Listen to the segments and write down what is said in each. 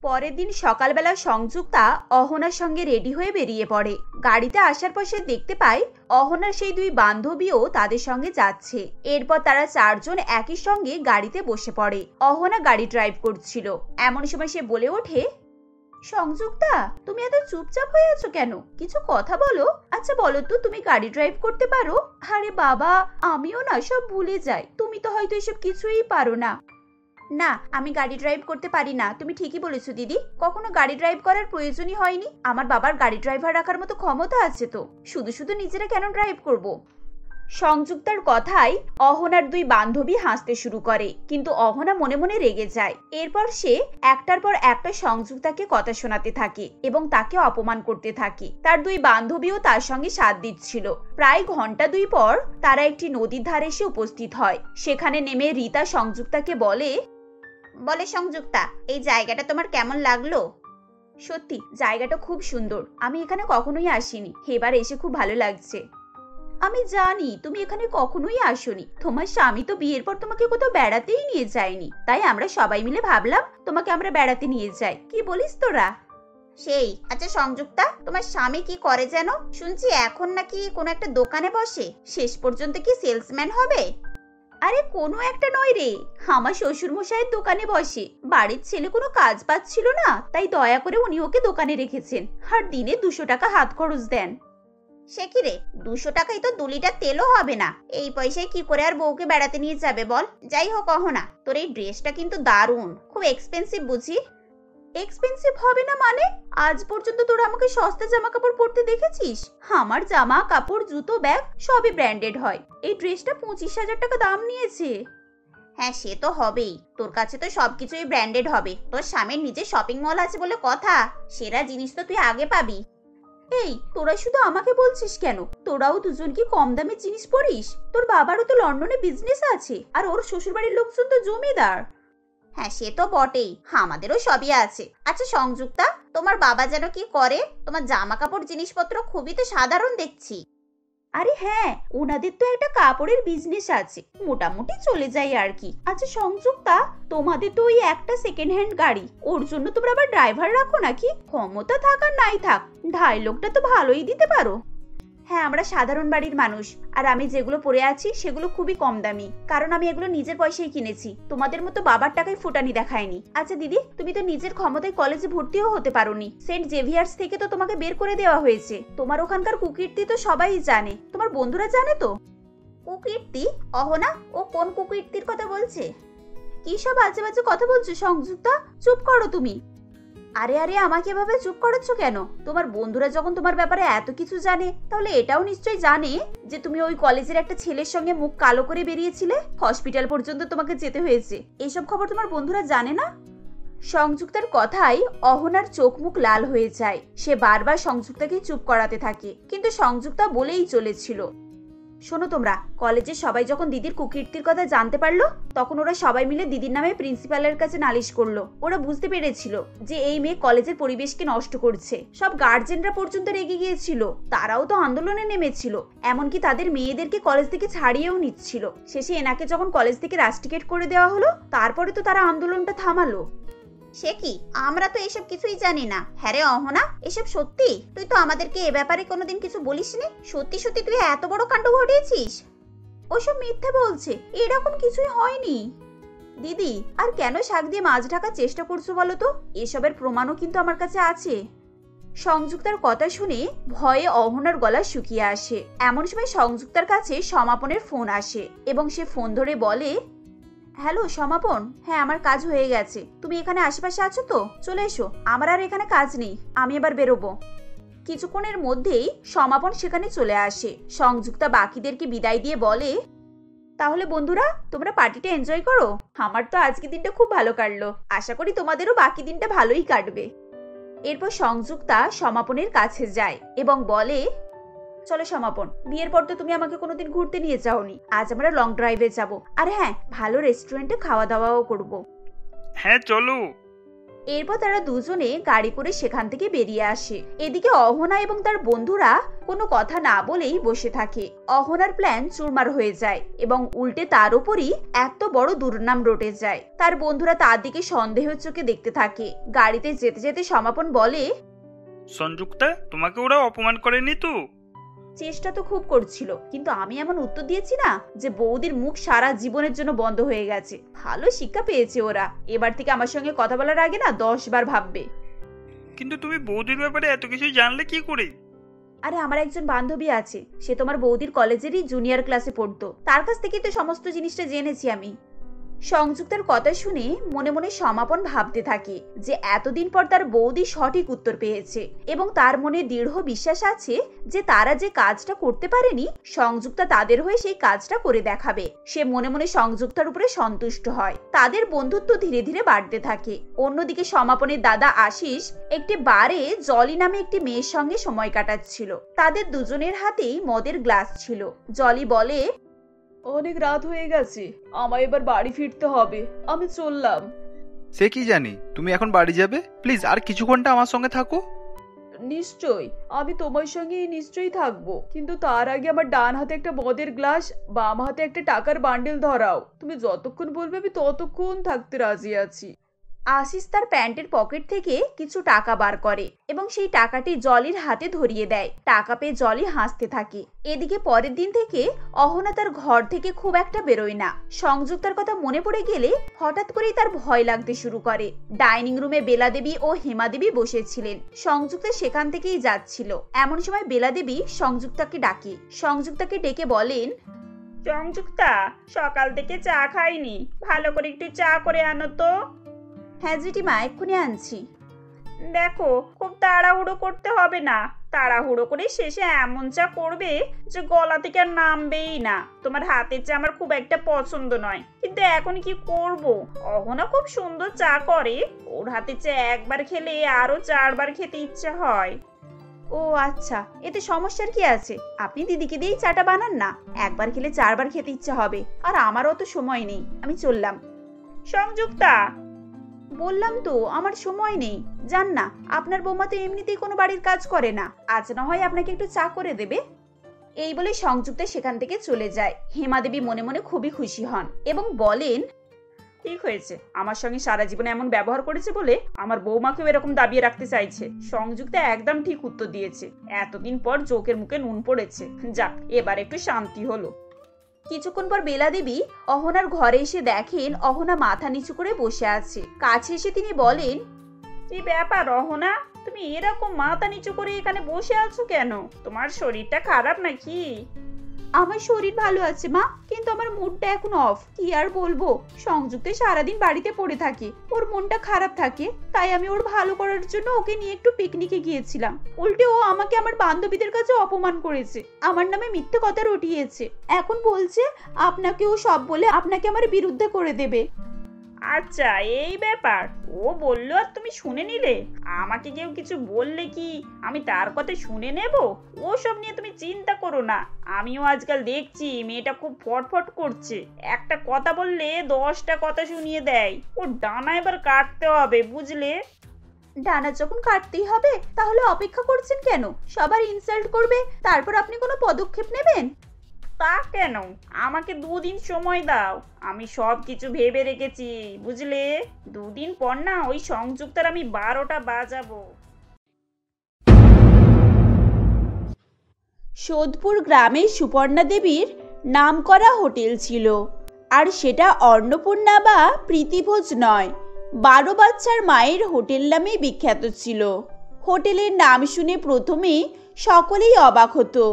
পরের দিন সকালবেলা সংযুক্তা অহনার সঙ্গে রেডি হয়ে বেরিয়ে পড়ে। গাড়িতে আসার পর সে দেখতে পায় অহনার সেই দুই বান্ধবীও তাদের সঙ্গে যাচ্ছে। এরপর তারা চারজন একই সঙ্গে গাড়িতে বসে পড়ে। অহনা গাড়ি ড্রাইভ করছিল। এমন সময় সে বলে ওঠে, সংযুক্তা, তুমি এত চুপচাপ হয়ে আছো কেন? কিছু কথা বলো। আচ্ছা বলো তো, তুমি গাড়ি ড্রাইভ করতে পারো? আরে বাবা, আমিও না সব ভুলে যাই। তুমি তো হয়তো এসব কিছুই পারো না। না, আমি গাড়ি ড্রাইভ করতে পারি না। তুমি ঠিকই বলেছো দিদি, কখনো গাড়ি ড্রাইভ করার প্রয়োজনই হয়নি। আমার বাবার গাড়ি ড্রাইভার রাখার মতো ক্ষমতা আছে তো, শুধু শুধু নিজেরা কেন ড্রাইভ করব? সংযুক্তার কথায় অহনার দুই বান্ধবী হাসতে শুরু করে, কিন্তু অহনা মনে মনে রেগে যায়। এরপর সে একটার পর একটা সংযুক্তাকে কথা শোনাতে থাকে এবং তাকে অপমান করতে থাকে। তার দুই বান্ধবীও তার সঙ্গে সাথ দিচ্ছিল। প্রায় ঘন্টা দুই পর তারা একটি নদীর ধারে এসে উপস্থিত হয়। সেখানে নেমে রীতা সংযুক্তাকে বলে সংযুক্তা, এই জায়গাটা তোমার কেমন লাগলো? সত্যি জায়গাটা খুব সুন্দর। আমি এখানে কখনোই আসিনি, এবার এসে খুব ভালো লাগছে। আমি জানি তুমি এখানে কখনোই আসোনি। তোমার স্বামী তো বিয়ের পর তোমাকে কোথাও বেড়াতেই নিয়ে যায়নি, তাই আমরা সবাই মিলে ভাবলাম তোমাকে আমরা বেড়াতে নিয়ে যাই। কি বলিস তোরা? সেই, আচ্ছা সংযুক্তা, তোমার স্বামী কি করে যেন? শুনছি এখন নাকি কোনো একটা দোকানে বসে। শেষ পর্যন্ত কি সেলসম্যান হবে? আরে কোনো একটা নয় রে, আমার শ্বশুর মশাইয়ের দোকানে বসে। বাড়ির ছেলে কোনো কাজ পাচ্ছিল না, তাই দয়া করে উনি ওকে দোকানে রেখেছেন, আর দিনে 200 টাকা হাত খরচ দেন। সে কি রে, 200 টাকায় তো 2 লিটার তেলও হবে না। এই পয়সায় কি করে আর বউকে বেড়াতে নিয়ে যাবে বল? যাই হোক অহনা, তোর এই ড্রেসটা কিন্তু দারুণ। খুব এক্সপেন্সিভ বুঝি? এক্সপেন্সিভ হবে না মানে? আজ পর্যন্ত তোরা আমাকে সস্তা জামা কাপড় পরতে দেখেছিস? আমার জামা কাপড়, জুতো, ব্যাগ সবই ব্র্যান্ডেড হয়। এই ড্রেসটা 25,000 টাকা দাম নিয়েছে। হ্যাঁ সে তো হবেই, তোর কাছে তো সবকিছুই ব্র্যান্ডেড হবে। তোর স্বামীর নিজের শপিং মল আছে বলে কথা, সেরা জিনিস তো তুই আগে পাবি। এই তোরা শুধু আমাকে বলছিস কেন? তোরাও দুজন কি কম দামের জিনিস পরিস? তোর বাবারও তো লন্ডনে বিজনেস আছে, আর ওর শ্বশুরবাড়ির লোকজন তো জমিদার। হ্যাঁ সে তো বটেই, আমাদেরও সবই আছে। আচ্ছা সংযুক্তা, তোমার বাবা যেন কি করে? তোমার জামা কাপড় জিনিসপত্র খুবই তো সাধারণ দেখছি। আরে হ্যাঁ, ওনাদের তো একটা কাপড়ের বিজনেস আছে, মোটামুটি চলে যায় আর কি। আচ্ছা সংযুক্তা, তোমাদের তো ওই একটা সেকেন্ড হ্যান্ড গাড়ি, ওর জন্য তোমরা আবার ড্রাইভার রাখো নাকি? ক্ষমতা থাক আর নাই থাক, ডায়লগটা তো ভালোই দিতে পারো। হ্যাঁ, আমরা সাধারণ বাড়ির মানুষ, আর আমি যেগুলো পরে আছি সেগুলো খুবই কম দামি, কারণ আমি এগুলো নিজের পয়সায় কিনেছি। তোমাদের মতো বাবার টাকায় ফুটানি দেখায়নি। আচ্ছা দিদি, তুমি তো নিজের ক্ষমতায় কলেজে ভর্তিও হতে পারোনি। সেন্ট জেভিয়ার্স থেকে তো তোমাকে বের করে দেওয়া হয়েছে। তোমার ওখানকার কুকীর্তি তো সবাই জানে, তোমার বন্ধুরা জানে তো। কুকীর্তি? অহনা, ও কোন কুকীর্তির কথা বলছে? কি সব আজে বাজে কথা বলছো সংযুক্তা? চুপ করো তুমি। আরে আরে, আমাকে এভাবে চুপ করাচ্ছ কেন? তোমার বন্ধুরা যখন তোমার ব্যাপারে এত কিছু জানে, তাহলে এটাও নিশ্চয়ই জানে যে তুমি ওই কলেজের একটা ছেলের সঙ্গে মুখ কালো করে বেরিয়েছিলে, হসপিটাল পর্যন্ত তোমাকে যেতে হয়েছে। এসব খবর তোমার বন্ধুরা জানে না? সংযুক্তার কথায় অহনার চোখ মুখ লাল হয়ে যায়। সে বারবার সংযুক্তাকে চুপ করাতে থাকে, কিন্তু সংযুক্তা বলেই চলেছিল, শোনো তোমরা, কলেজে সবাই যখন দিদির কুকীর্তির কথা জানতে পারলো, তখন ওরা সবাই মিলে দিদির নামে প্রিন্সিপালের কাছে নালিশ করলো। ওরা বুঝতে পেরেছিল যে এই মেয়ে কলেজের পরিবেশকে নষ্ট করছে। সব গার্জেনরা পর্যন্ত রেগে গিয়েছিল, তারাও তো আন্দোলনে নেমেছিল, এমনকি তাদের মেয়েদেরকে কলেজ থেকে ছাড়িয়েও নিচ্ছিল। শেষে এনাকে যখন কলেজ থেকে রাস্টিকেট করে দেওয়া হলো, তারপরে তো তারা আন্দোলনটা থামালো। সে কি, আমরা তো এসব কিছুই জানি না। হ্যাঁ রে অহনা, এসব সত্যি? তুই তো আমাদেরকে এ ব্যাপারে কোনোদিন কিছু বলিসনি। সত্যি সত্যি তুই এত বড় কাণ্ড ঘটিয়েছিস? ওসব মিথ্যে বলছে, এরকম কিছুই হয়নি। দিদি, আর কেন শাক দিয়ে মাছ ঢাকার চেষ্টা করছো বলো তো? এসবের প্রমাণও কিন্তু আমার কাছে আছে। সংযুক্তার কথা শুনে ভয়ে অহনার গলা শুকিয়ে আসে। এমন সময় সংযুক্তার কাছে সমাপনের ফোন আসে এবং সে ফোন ধরে বলে, হ্যালো সমাপন, হ্যাঁ আমার কাজ হয়ে গেছে। তুমি এখানে আশেপাশে আছো তো? চলে এসো, আমার আর এখানে কাজ নেই, আমি এবার বেরোবো। কিছুক্ষণের মধ্যেই সমাপন সেখানে চলে আসে। সংযুক্তা বাকিদেরকে বিদায় দিয়ে বলে, তাহলে বন্ধুরা, তোমরা পার্টিটা এনজয় করো। আমার তো আজকে দিনটা খুব ভালো কাটলো, আশা করি তোমাদেরও বাকি দিনটা ভালোই কাটবে। এরপর সংযুক্তা সমাপনের কাছে যায় এবং বলে, চলো সমাপন, বিয়ের পর তো তুমি আমাকে কোনোদিন ঘুরতে নিয়ে যাওনি। আজ আমরা লং ড্রাইভে যাব, আর হ্যাঁ, ভালো রেস্টুরেন্টে খাওয়া দাওয়াও করব। হ্যাঁ চলো। এরপর তারা দুজনে গাড়ি করে সেখান থেকে বেরিয়ে আসে। এদিকে অহনা এবং তার বন্ধুরা কোনো কথা না বলেই বসে থাকে। অহনার প্ল্যান চুরমার হয়ে যায় এবং উল্টে তার উপরই এত বড় দুর্নাম রটে যায়। তার বন্ধুরা তার দিকে সন্দেহের চোখে দেখতে থাকে। গাড়িতে যেতে যেতে সমাপন বলে, সংযুক্তা, তোমাকে ওরা অপমান করেনি তো? চেষ্টা তো খুব করছিল, কিন্তু আমি এমন উত্তর দিয়েছি না যে বৌদির মুখ সারা জীবনের জন্য বন্ধ হয়ে গেছে। ভালো শিক্ষা পেয়েছে ওরা। এবার থেকে আমার সঙ্গে কথা বলার আগে না 10 বার ভাববে। কিন্তু তুমি বৌদির ব্যাপারে এত কিছু জানলে কি করে? আরে আমার একজন বান্ধবী আছে, সে তোমার বৌদির কলেজেরই জুনিয়র ক্লাসে পড়তো। তার কাছ থেকেই তো সমস্ত জিনিসটা জেনেছি আমি। সংযুক্তার কথা শুনে মনে মনে সমাপন ভাবতে থাকে যে এতদিন পর তার বৌদি সঠিক উত্তর পেয়েছে এবং তার মনে দৃঢ় বিশ্বাস আছে যে তারা যে কাজটা করতে পারেনি সংযুক্তা তাদের হয়ে সেই কাজটা করে দেখাবে। সে মনে মনে সংযুক্তার উপরে সন্তুষ্ট হয়। তাদের বন্ধুত্ব ধীরে ধীরে বাড়তে থাকে। অন্যদিকে সমাপনের দাদা আশিস একটি বারে জলি নামে একটি মেয়ের সঙ্গে সময় কাটাচ্ছিল। তাদের দুজনের হাতেই মদের গ্লাস ছিল। জলি বলে, অনেক রাত হয়ে গেছে, আমায় এবার বাড়ি ফিরতে হবে, আমি চললাম। সে কি জানি, তুমি এখন বাড়ি যাবে? প্লিজ আর কিছু ঘন্টা আমার সঙ্গে থাকো। নিশ্চয়ই, আমি তোমার সঙ্গে নিশ্চয়ই থাকবো, কিন্তু তার আগে আমার ডান হাতে একটা মদের গ্লাস, বাম হাতে একটা টাকার বান্ডেল ধরাও। তুমি যতক্ষণ বলবে আমি ততক্ষণ থাকতে রাজি আছি। আশিস তার প্যান্টের পকেট থেকে কিছু টাকা বার করে এবং সেই টাকাটি জলির হাতে ধরিয়ে দেয়। টাকা পেয়ে জলি হাসতে থাকে। এদিকে পরের দিন থেকে অহনা তার ঘর থেকে খুব একটা বেরোয় না। সংযুক্তার কথা মনে পড়ে গেলে হঠাৎ করেই তার ভয় লাগতে শুরু করে। ডাইনিং রুমে বেলা দেবী ও হেমা দেবী বসেছিলেন। সংযুক্তা সেখান থেকেই যাচ্ছিল। এমন সময় বেলা দেবী সংযুক্তাকে ডাকে। সংযুক্তাকে ডেকে বলেন, সংযুক্তা, সকাল থেকে চা খাইনি, ভালো করে একটু চা করে আনো তো। হ্যাঁ জেঠিমা, এক্ষুনি আনছি। দেখো, খুব তাড়াহুড়ো করতে হবে না। তাড়াহুড়ো করে শেষে এমন চা করবে যে গলা থেকে আর নামবেই না। তোমার হাতের চা আমার খুব একটা পছন্দ নয়, কিন্তু এখন কি করব? অহনা খুব সুন্দর চা করে। ওর হাতের চা একবার খেলে আরো 4 বার খেতে ইচ্ছা হয়। ও আচ্ছা, এতে সমস্যার কি আছে? আপনি দিদিকে দিয়েই চাটা বানান না। একবার খেলে 4 বার খেতে ইচ্ছা হবে। আর আমারও তো সময় নেই, আমি চললাম। সংযুক্তা, বললাম তো আমার সময় নেই। জান না, আপনার বৌমা তো এমনিতেই কোনো বাড়ির কাজ করে না। আজ না হয় আপনাকে একটু চা করে দেবে। এই বলে সংযুক্তা সেখান থেকে চলে যায়। হেমা দেবী মনে মনে খুবই খুশি হন এবং বলেন, ঠিক হয়েছে, আমার সঙ্গে সারা জীবনে এমন ব্যবহার করেছে বলে আমার বৌমাকেও এরকম দাবিয়ে রাখতে চাইছে। সংযুক্তা একদম ঠিক উত্তর দিয়েছে। এতদিন পর চোখের মুখে নুন পড়েছে। যাক, এবার একটু শান্তি হলো। কিছুক্ষণ পর বেলা দেবী অহনার ঘরে এসে দেখেন অহনা মাথা নিচু করে বসে আছে। কাছে এসে তিনি বলেন, কি ব্যাপার অহনা, তুমি এরকম মাথা নিচু করে এখানে বসে আছো কেন? তোমার শরীরটা খারাপ নাকি? আমার শরীর ভালো আছে মা, কিন্তু আমার মুডটা এখন অফ। কি আর বলবো, সংযুক্ত সারাদিন বাড়িতে পড়ে থাকে, ওর মনটা খারাপ থাকে। তাই আমি ওর ভালো করার জন্য ওকে নিয়ে একটু পিকনিকে গিয়েছিলাম। উল্টে ও আমাকে আমার বান্ধবীদের কাছে অপমান করেছে, আমার নামে মিথ্যে কথা রটিয়েছে। এখন বলছে আপনাকে ও সব বলে আপনাকে আমার বিরুদ্ধে করে দেবে। আচ্ছা, এই ব্যাপার। ও বললো আর তুমি শুনে নিলে? আমাকে কেউ কিছু বললে কি আমি তার কথা শুনে নেব? ওসব নিয়ে তুমি চিন্তা করো না। আমিও আজকাল দেখছি মেয়েটা খুব ফটফট করছে। একটা কথা বললে 10টা কথা শুনিয়ে দেয়। ওর ডানা এবার কাটতে হবে, বুঝলে? ডানা যখন কাটতেই হবে তাহলে অপেক্ষা করছেন কেন? সবার ইনসাল্ট করবে, তারপর আপনি কোনো পদক্ষেপ নেবেন? তা কেন? আমাকে 2 দিন সময় দাও, আমি সব কিছু ভেবে রেখেছি, বুঝলে? 2 দিন পর না ওই সংযুক্তার আমি 12টা বাজাবো। সোদপুর গ্রামে সুপর্ণা দেবীর নামকরা হোটেল ছিল, আর সেটা অন্নপূর্ণা বা প্রীতিভোজ নয়, 12 বাচ্চার মায়ের হোটেল নামেই বিখ্যাত ছিল। হোটেলের নাম শুনে প্রথমে সকলেই অবাক হতো,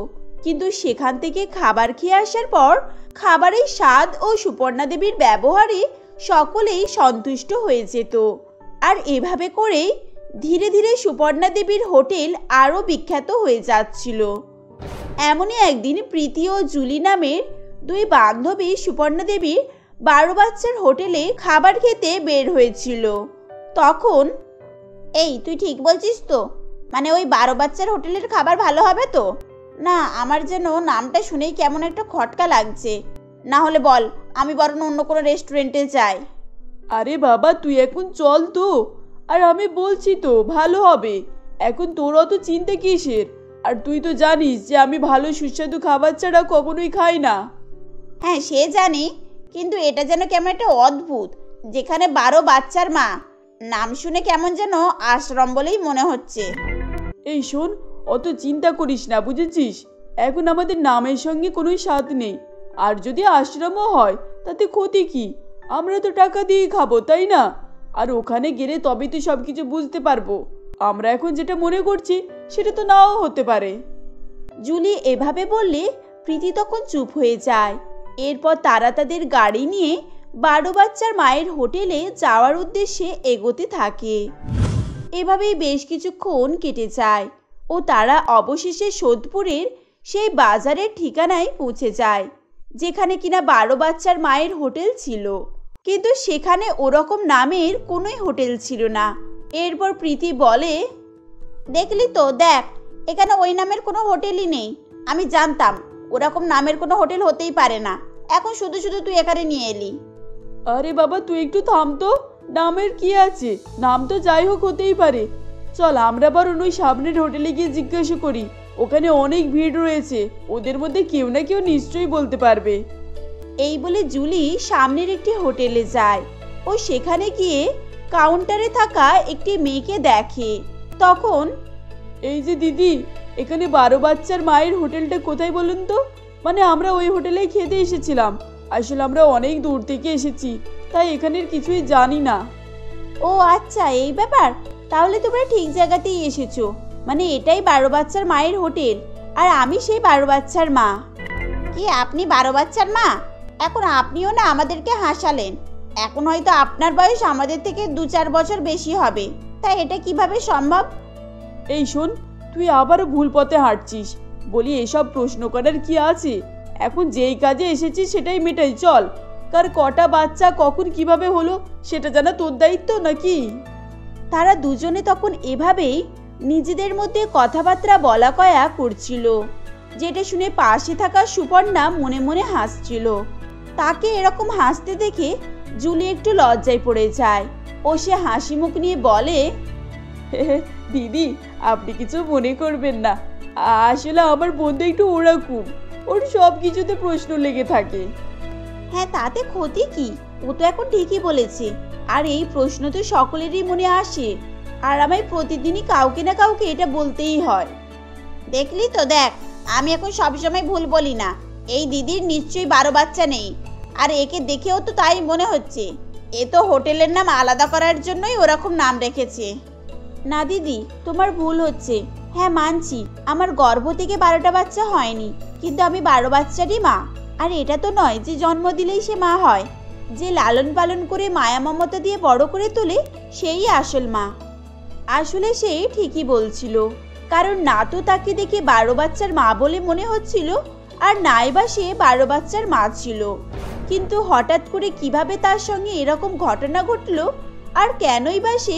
কিন্তু সেখান থেকে খাবার খেয়ে আসার পর খাবারের স্বাদ ও সুপর্ণা দেবীর ব্যবহারে সকলেই সন্তুষ্ট হয়ে যেত। আর এভাবে করেই ধীরে ধীরে সুপর্ণা দেবীর হোটেল আরও বিখ্যাত হয়ে যাচ্ছিল। এমনই একদিন প্রীতি ও জুলি নামের 2 বান্ধবী সুপর্ণা দেবীর 12 বাচ্চার হোটেলে খাবার খেতে বের হয়েছিল। তখন, এই তুই ঠিক বলছিস তো? মানে ওই 12 বাচ্চার হোটেলের খাবার ভালো হবে তো? না, আমার যেন নামটা শুনেই কেমন একটা খটকা লাগছে। না হলে বল, আমি বরং অন্য কোনো রেস্টুরেন্টে যাই। আরে বাবা, তুই এখন চল তো, আর আমি বলছি তো ভালো হবে। এখন তোর অত চিন্তা কিসের? আর তুই তো জানিস যে আমি ভালো সুস্বাদু খাবার ছাড়া কখনোই খাই না। হ্যাঁ সে জানি, কিন্তু এটা যেন কেমন একটা অদ্ভুত, যেখানে 12 বাচ্চার মা, নাম শুনে কেমন যেন আশ্রম বলেই মনে হচ্ছে। এই শোন, অত চিন্তা করিস না, বুঝেছিস? এখন আমাদের নামের সঙ্গে কোনো স্বাদ নেই। আর যদি আশ্রমও হয় তাতে ক্ষতি কি? আমরা তো টাকা দিয়েই খাবো, তাই না? আর ওখানে গেলে তবেই তো সব কিছু বুঝতে পারবো। আমরা এখন যেটা মনে করছি সেটা তো নাও হতে পারে। জুলি এভাবে বললে প্রীতি তখন চুপ হয়ে যায়। এরপর তারা তাদের গাড়ি নিয়ে 12 বাচ্চার মায়ের হোটেলে যাওয়ার উদ্দেশ্যে এগোতে থাকে। এভাবেই বেশ কিছুক্ষণ কেটে যায় ও তারা অবশেষে সোদপুরের সেই বাজারের ঠিকানায় পৌঁছে যায়, যেখানে কিনা 12 বাচ্চার মায়ের হোটেল ছিল। কিন্তু সেখানে ওরকম নামের কোনোই হোটেল ছিল না। এরপর প্রীতি বলে, দেখলি তো, দেখ এখানে ওই নামের কোনো হোটেলই নেই। আমি জানতাম ওরকম নামের কোনো হোটেল হতেই পারে না, এখন শুধু শুধু তুই এখানে নিয়ে এলি। আরে বাবা, তুই একটু থাম তো। নামের কি আছে? নাম তো যাই হোক হতেই পারে। চল আমরা বরং ওই সামনের হোটেলে গিয়ে জিজ্ঞাসা করি। ওখানে অনেক ভিড় রয়েছে, ওদের মধ্যে কেউ না কেউ নিশ্চয়ই বলতে পারবে। এই বলে জুলি সামনের একটি হোটেলে যায় ও সেখানে গিয়ে কাউন্টারে থাকা একটি মেয়েকে দেখে। তখন, এই যে দিদি, এখানে 12 বাচ্চার মায়ের হোটেলটা কোথায় বলুন তো? মানে আমরা ওই হোটেলেই খেতে এসেছিলাম। আসলে আমরা অনেক দূর থেকে এসেছি, তাই এখানের কিছুই জানি না। ও আচ্ছা এই ব্যাপার, তাহলে তোমরা ঠিক জায়গাতেই এসেছো। মানে এটাই 12 বাচ্চার মায়ের হোটেল, আর আমি সেই 12 বাচ্চার মা। কি আপনি 12 বাচ্চার মা? এখন আপনিও না আমাদেরকে হাসালেন। এখন হয়তো আপনার বয়স আমাদের থেকে 2-4 বছর বেশি হবে, তাই এটা কিভাবে সম্ভব? এই শোন, তুই আবারও ভুল পথে হাঁটছিস। বলি এসব প্রশ্ন করার কি আছে? এখন যেই কাজে এসেছিস সেটাই মেটাই, চল। কার কটা বাচ্চা কখন কিভাবে হলো সেটা জানা তোর দায়িত্ব নাকি? তারা দুজনে তখন এভাবেই নিজেদের মধ্যে কথাবার্তা বলা কয়া করছিল, যেটা শুনে পাশে থাকা সুপর্ণা মনে মনে হাসছিল। তাকে এরকম হাসতে দেখে জুলি একটু লজ্জায় পড়ে যায় ও সে হাসি মুখ নিয়ে বলে, দিদি আপনি কিছু মনে করবেন না। আসলে আমার বন্ধু একটু ওরকম, ওর সব কিছুতে প্রশ্ন লেগে থাকে। হ্যাঁ তাতে ক্ষতি কি? ও তো এখন ঠিকই বলেছে। আর এই প্রশ্ন তো সকলেরই মনে আসে, আর আমায় প্রতিদিনই কাউকে না কাউকে এটা বলতেই হয়। দেখলি তো, দেখ আমি এখন সবসময় ভুল বলি না। এই দিদির নিশ্চয়ই 12 বাচ্চা নেই, আর একে দেখেও তো তাই মনে হচ্ছে। এ তো হোটেলের নাম আলাদা করার জন্যই ওরকম নাম রেখেছে। না দিদি, তোমার ভুল হচ্ছে। হ্যাঁ মানছি, আমার গর্ভ থেকে 12টা বাচ্চা হয়নি, কিন্তু আমি 12 বাচ্চারই মা। আর এটা তো নয় যে জন্ম দিলেই সে মা হয়। যে লালন পালন করে মায়া মমতা দিয়ে বড় করে তোলে সেই আসল মা। আসলে সে ঠিকই বলছিল, কারণ না তো তাকে দেখে 12 বাচ্চার মা বলে মনে হচ্ছিল, আর নাই বা সে 12 বাচ্চার মা ছিল। কিন্তু হঠাৎ করে কিভাবে তার সঙ্গে এরকম ঘটনা ঘটলো, আর কেনই বা সে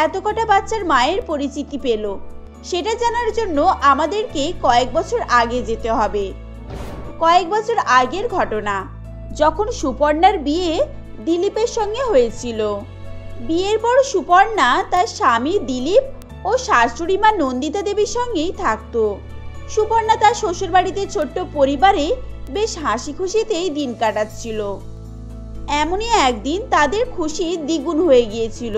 এত কটা বাচ্চার মায়ের পরিচিতি পেল, সেটা জানার জন্য আমাদেরকে কয়েক বছর আগে যেতে হবে। কয়েক বছর আগের ঘটনা, যখন সুপর্ণার বিয়ে দিলীপের সঙ্গে হয়েছিল। বিয়ের পর সুপর্ণা তার স্বামী দিলীপ ও শাশুড়ি মা নন্দিতা দেবীর সঙ্গেই থাকতো। সুপর্ণা তার শ্বশুরবাড়িতে ছোট্ট পরিবারে বেশ হাসি খুশিতেই দিন কাটাচ্ছিল। এমনই একদিন তাদের খুশি দ্বিগুণ হয়ে গিয়েছিল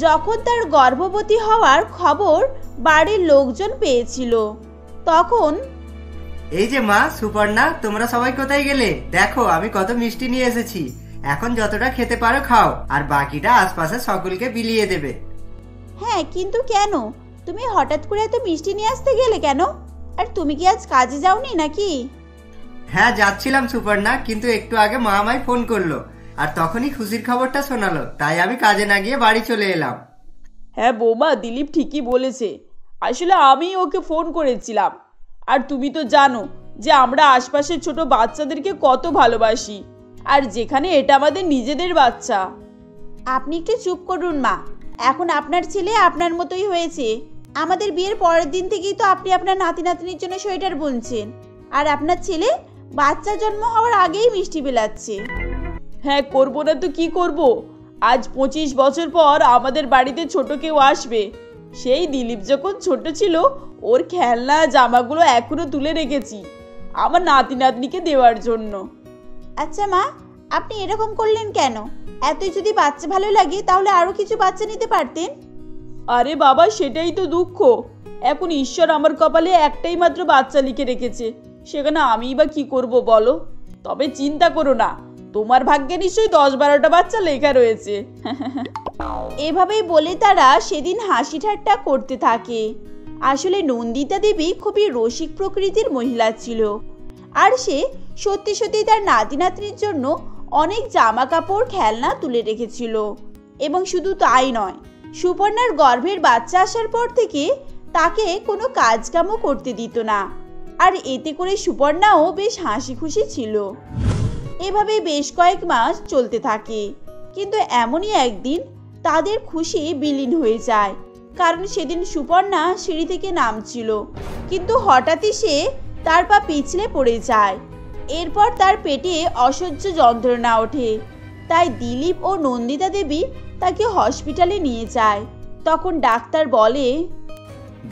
যখন তার গর্ভবতী হওয়ার খবর বাড়ির লোকজন পেয়েছিল। তখন, এই যে মা, সুপর্ণা, তোমরা সবাই কোথায় গেলে? দেখো আমি কত মিষ্টি নিয়ে এসেছি। এখন যতটা খেতে পারো খাও, আর বাকিটা আশপাশে সকলকে বিলিয়ে দেবে। হ্যাঁ কিন্তু কেন? তুমি হঠাৎ করে এত মিষ্টি নিয়ে আসতে গেলে কেন? আর তুমি কি আজ কাজে যাওনি নাকি? হ্যাঁ যাচ্ছিলাম সুপর্ণা, কিন্তু একটু আগে মা আমায় ফোন করলো, আর তখনই খুশির খবরটা শোনালো, তাই আমি কাজে না গিয়ে বাড়ি চলে এলাম। হ্যাঁ বৌমা, দিলীপ ঠিকই বলেছে। আসলে আমি ওকে ফোন করেছিলাম। আর তুমি তো জানো যে আমরা আশপাশের ছোট বাচ্চাদেরকে কত ভালোবাসি, আর যেখানে এটা আমাদের নিজেদের বাচ্চা। আপনি একটু চুপ করুন মা। এখন আপনার ছেলে আপনার মতোই হয়েছে। আমাদের বিয়ের পরের দিন থেকেই তো আপনি আপনার নাতি নাতনির জন্য সোয়েটার বুনছেন, আর আপনার ছেলে বাচ্চা জন্ম হওয়ার আগেই মিষ্টি বিলাচ্ছে। হ্যাঁ করবো না তো কি করব? আজ 25 বছর পর আমাদের বাড়িতে ছোট কেউ আসবে। সেই দিলীপ যখন ছোট ছিল ওর খেলনা জামাগুলো এখনো তুলে রেখেছি আমার নাতি নাতনিকে দেওয়ার জন্য। আচ্ছা মা, আপনি এরকম করলেন কেন? এতই যদি বাচ্চা ভালো লাগে তাহলে আরো কিছু বাচ্চা নিতে পারতেন। আরে বাবা, সেটাই তো দুঃখ। এখন ঈশ্বর আমার কপালে একটাই মাত্র বাচ্চা লিখে রেখেছে, সেখানে আমিই বা কি করব বলো। তবে চিন্তা করো না, তোমার ভাগ্যে নিশ্চয়ই 10-12টা বাচ্চা লেখা রয়েছে। এভাবেই বলে তারা সেদিন হাসি ঠাট্টা করতে থাকে। আসলে নন্দিতা দেবী খুবই রসিক প্রকৃতির মহিলা ছিল, আর সে সত্যি সত্যি তার নাতি নাতনির জন্য অনেক জামা কাপড় খেলনা তুলে রেখেছিল। এবং শুধু তাই নয়, সুপর্ণার গর্ভের বাচ্চা আসার পর থেকে তাকে কোনো কাজকামও করতে দিত না, আর এতে করে সুপর্ণাও বেশ হাসি খুশি ছিল। এভাবে বেশ কয়েক মাস চলতে থাকে, কিন্তু এমনই একদিন তাদের খুশি বিলীন হয়ে যায়। কারণ সেদিন সুপর্ণা সিঁড়ি থেকে নামছিল, কিন্তু হঠাৎই সে তার পা পিছলে পড়ে যায়। এরপর তার পেটে অসহ্য যন্ত্রণা ওঠে, তাই দিলীপ ও নন্দিতা দেবী তাকে হসপিটালে নিয়ে যায়। তখন ডাক্তার বলে,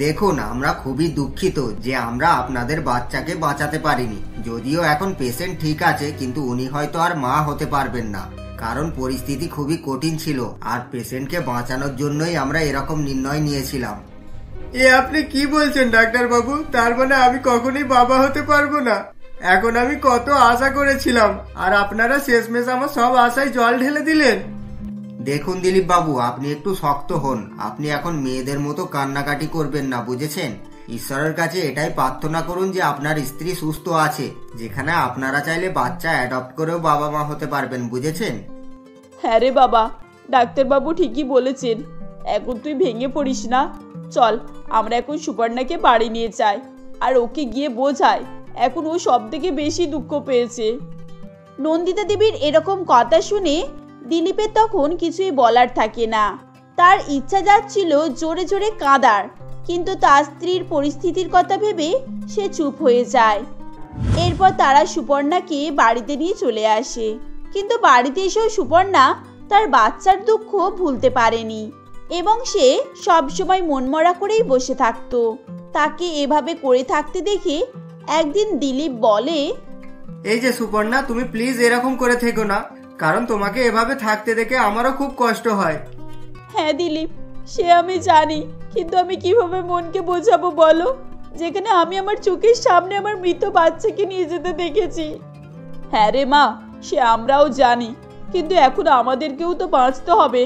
দেখুন, আমরা খুবই দুঃখিত যে আমরা আপনাদের বাচ্চাকে বাঁচাতে পারিনি। যদিও এখন পেশেন্ট ঠিক আছে, কিন্তু উনি হয়তো আর মা হতে পারবেন না, কারণ পরিস্থিতি খুবই কঠিন ছিল, আর পেশেন্টকে বাঁচানোর জন্যই আমরা এরকম নির্ণয় নিয়েছিলাম। এ আপনি কি বলছেন ডাক্তার বাবু? তার মানে আমি কখনোই বাবা হতে পারবো না? এখন আমি কত আশা করেছিলাম, আর আপনারা শেষমেশ আমার সব আশায় জল ঢেলে দিলেন। দেখুন দিলীপ বাবু, আপনি একটু শক্ত হন। আপনি এখন মেয়েদের মতো কান্নাকাটি করবেন না, বুঝেছেন? ঈশ্বরের কাছে এটাই প্রার্থনা করুন যে আপনার স্ত্রী সুস্থ আছে, যেখানে আপনারা চাইলে বাচ্চা অ্যাডপ্ট করেও বাবা মা হতে পারবেন, বুঝেছেন? হ্যাঁ রে বাবা, ডাক্তারবাবু ঠিকই বলেছেন। এখন তুই ভেঙে পড়িস না। চল, আমরা এখন সুপর্ণাকে বাড়ি নিয়ে যাই, আর ওকে গিয়ে বোঝাই এখন ও সব থেকে বেশি দুঃখ পেয়েছে। নন্দিতা দেবীর এরকম কথা শুনে দিলীপের তখন কিছুই বলার থাকে না। তার ইচ্ছা যাচ্ছিল জোরে জোরে কাঁদার, কিন্তু তার স্ত্রীর পরিস্থিতির কথা ভেবে সে চুপ হয়ে যায়। এরপর তারা সুপর্ণাকে বাড়িতে নিয়ে চলে আসে, কিন্তু বাড়িতে এসেও সুপর্ণা তার বাচ্চার দুঃখ ভুলতে পারেনি, এবং সে সবসময় মনমরা করেই বসে থাকতো। তাকে এভাবে করে থাকতে দেখে একদিন দিলীপ বলে, এই যে সুপর্ণা, তুমি প্লিজ এরকম করে থেকো না, কারণ তোমাকে এভাবে থাকতে দেখে আমারও খুব কষ্ট হয়। হ্যাঁ দিলীপ, সে আমি জানি, কিন্তু আমি কিভাবে মনকে বোঝাবো বলো, যেখানে আমি আমার চোখের সামনে আমার মৃত বাচ্চাকে নিয়ে যেতে দেখেছি। হ্যাঁ রে মা, সে আমরাও জানি, কিন্তু এখন আমাদেরকেও তো বাঁচতে হবে,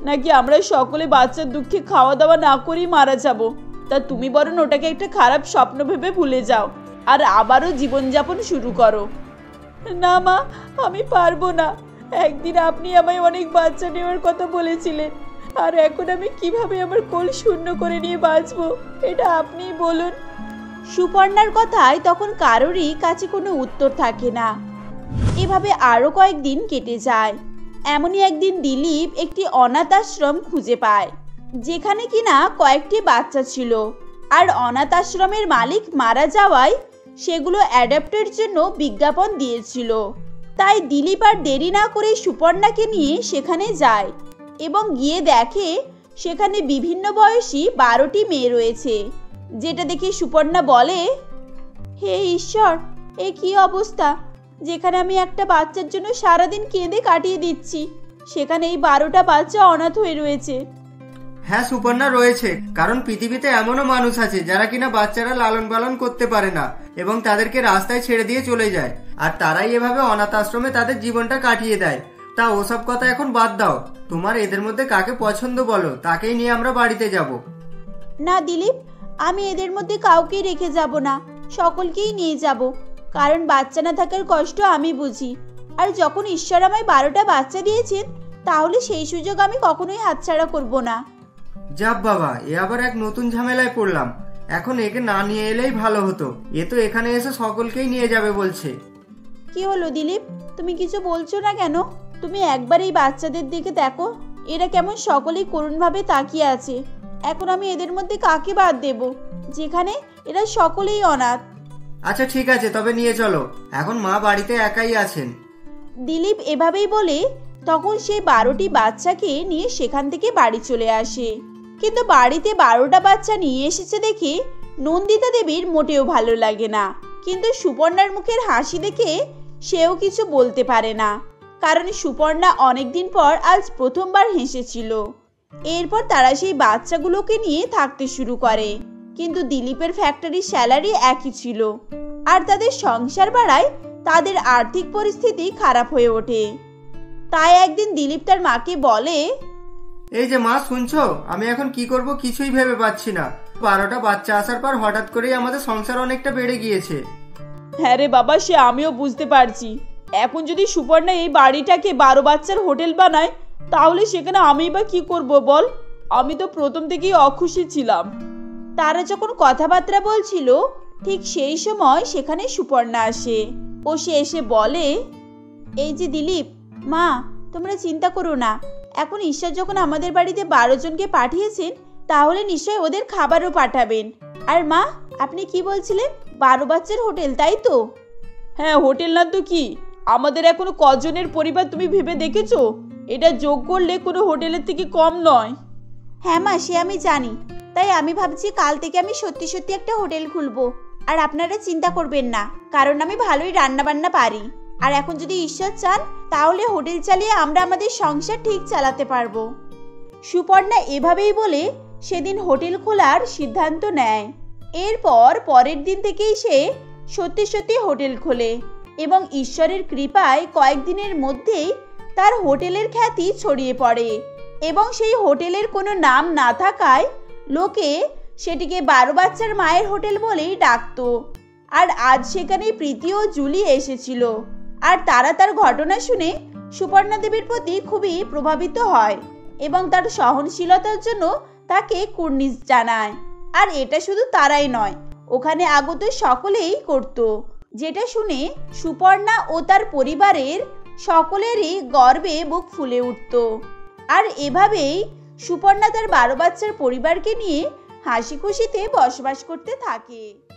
নাকি আমরা সকলে বাচ্চার দুঃখে খাওয়া দাওয়া না করেই মারা যাব? তা তুমি বরং ওটাকে একটা খারাপ স্বপ্ন ভেবে ভুলে যাও, আর আবারও জীবনযাপন শুরু করো। না মা, আমি পারবো না। একদিন আপনি আমায় অনেক বাচ্চা নেওয়ার কথা বলেছিলেন, আর এখন আমি কিভাবে আমার কোল শূন্য করে নিয়ে বাঁচবো, এটা আপনিই বলুন। সুপর্ণার কথায় তখন কারোরই কাছে কোনো উত্তর থাকে না। এভাবে আরো কয়েকদিন কেটে যায়। এমনই একদিন দিলীপ একটি অনাথ আশ্রম খুঁজে পায়, যেখানে কিনা কয়েকটি বাচ্চা ছিল, আর অনাথ আশ্রমের মালিক মারা যাওয়ায় সেগুলো অ্যাডাপ্টের জন্য বিজ্ঞাপন দিয়েছিল। তাই দিলীপ আর দেরি না করে সুপর্ণাকে নিয়ে সেখানে যায়, এবং গিয়ে দেখে সেখানে বিভিন্ন বয়সী 12টি মেয়ে রয়েছে। যেটা দেখে সুপর্ণা বলে, হে ঈশ্বর, এ কি অবস্থা! যেখানে আমি একটা বাচ্চার জন্য সারাদিন কেঁদে কাটিয়ে দিচ্ছি, সেখানে এই 12টা বাচ্চা অনাথ হয়ে রয়েছে। হ্যাঁ সুপর্ণা, রয়েছে, কারণ পৃথিবীতে এমনও মানুষ আছে যারা কিনা বাচ্চারা লালন পালন করতে পারে না এবং তাদেরকে রাস্তায় ছেড়ে দিয়ে চলে যায়, আর তারাই এভাবে অনাথ আশ্রমে তাদের জীবনটা কাটিয়ে দেয়। তা ওসব কথা এখন বাদ দাও, তোমার এদের মধ্যে কাকে পছন্দ বলো, তাকেই নিয়ে আমরা বাড়িতে যাব। না দিলীপ, আমি এদের মধ্যে কাউকেই রেখে যাব না, সকলকেই নিয়ে যাব, কারণ বাচ্চা না থাকার কষ্ট আমি বুঝি। আর যখন ঈশ্বর আমায় 12টা বাচ্চা দিয়েছেন, তাহলে সেই সুযোগ আমি কখনোই হাতছাড়া করব না। যাব বাবা, এ আবার এক নতুন ঝামেলায় পড়লাম। এখন একে না নিয়ে এলেই ভালো হতো, এ তো এখানে এসে সকলকেই নিয়ে যাবে বলছে। কি হলো দিলীপ, তুমি কিছু বলছো না কেন? তুমি একবার এই বাচ্চাদের দিকে দেখো, এরা কেমন সকলেই করুণভাবে তাকিয়ে আছে। এখন আমি এদের মধ্যে কাকে বাদ দেব, যেখানে এরা সকলেই অনাথ? আচ্ছা ঠিক আছে, তবে নিয়ে চলো, এখন মা বাড়িতে একাই আছেন। দিলীপ এভাবেই বলে তখন সেই 12টি বাচ্চাকে নিয়ে সেখান থেকে বাড়ি চলে আসে। কিন্তু বাড়িতে 12টা বাচ্চা নিয়ে এসেছে দেখে নন্দিতা দেবীর মোটেও ভালো লাগে না। কিন্তু সুপর্ণার মুখের হাসি দেখে সেও কিছু বলতে পারে না, কারণ সুপর্ণা অনেকদিন পর আজ প্রথমবার হেসেছিল। এরপর তারা সেই বাচ্চাগুলোকে নিয়ে থাকতে শুরু করে। কিন্তু দিলীপের ফ্যাক্টরির স্যালারি একই ছিল, আর তাদের সংসার বাড়ায় তাদের আর্থিক পরিস্থিতি খারাপ হয়ে ওঠে। তাই একদিন দিলীপ তার মাকে বলে, এই যে মা, শুনছো? আমি এখন কি করব কিছুই ভেবে পাচ্ছি না। 12টা বাচ্চা আসার পর হঠাৎ করেই আমাদের সংসার অনেকটা বেড়ে গিয়েছে। হ্যাঁ রে বাবা, সে আমিও বুঝতে পারছি। এখন যদি সুপর্ণা এই বাড়িটাকে 12 বাচ্চার হোটেল বানায়, তাহলে সেখানে আমি বা কি করব বল? আমি তো প্রথম থেকেই অখুশি ছিলাম। তারা যখন কথাবার্তা বলছিল ঠিক সেই সময় সেখানে সুপর্ণা আসে। ও সে এসে বলে, এই যে দিলীপ, মা তোমরা চিন্তা করো না, এখন ঈশ্বর যখন আমাদের বাড়িতে 12 জনকে পাঠিয়েছেন, তাহলে নিশ্চয় ওদের খাবারও পাঠাবেন। আর মা, আপনি কি বলছিলেন? 12 বাচ্চার হোটেল, তাই তো? হ্যাঁ, হোটেল না তো কি? আমাদের এখনো কজনের পরিবার তুমি ভেবে দেখেছো? এটা যোগ করলে কোনো হোটেলের থেকে কম নয়। হ্যাঁ মা, সে আমি জানি। তাই আমি ভাবছি কাল থেকে আমি সত্যি সত্যি একটা হোটেল খুলবো। আর আপনারা চিন্তা করবেন না, কারণ আমি ভালোই রান্না বান্না পারি। আর এখন যদি ঈশ্বর চান, তাহলে হোটেল চালিয়ে আমরা আমাদের সংসার ঠিক চালাতে পারবো। সুপর্ণা এভাবেই বলে সেদিন হোটেল খোলার সিদ্ধান্ত নেয়। এরপর পরের দিন থেকেই সে সত্যি সত্যি হোটেল খোলে, এবং ঈশ্বরের কৃপায় কয়েকদিনের মধ্যেই তার হোটেলের খ্যাতি ছড়িয়ে পড়ে। এবং সেই হোটেলের কোনো নাম না থাকায় লোকে সেটিকে 12 বাচ্চার মায়ের হোটেল বলেই ডাকতো। আর আজ সেখানে প্রীতি ও জুলি এসেছিল, আর তারা তার ঘটনা শুনে সুপর্ণা দেবীর প্রতি খুবই প্রভাবিত হয় এবং তার সহনশীলতার জন্য তাকে কুর্নিশ জানায়। আর এটা শুধু তারাই নয়, ওখানে আগত সকলেই করত, যেটা শুনে সুপর্ণা ও তার পরিবারের সকলেরই গর্বে বুক ফুলে উঠত। আর এভাবেই সুপর্ণা তার 12 বাচ্চার পরিবারকে নিয়ে হাসি খুশিতে বসবাস করতে থাকে।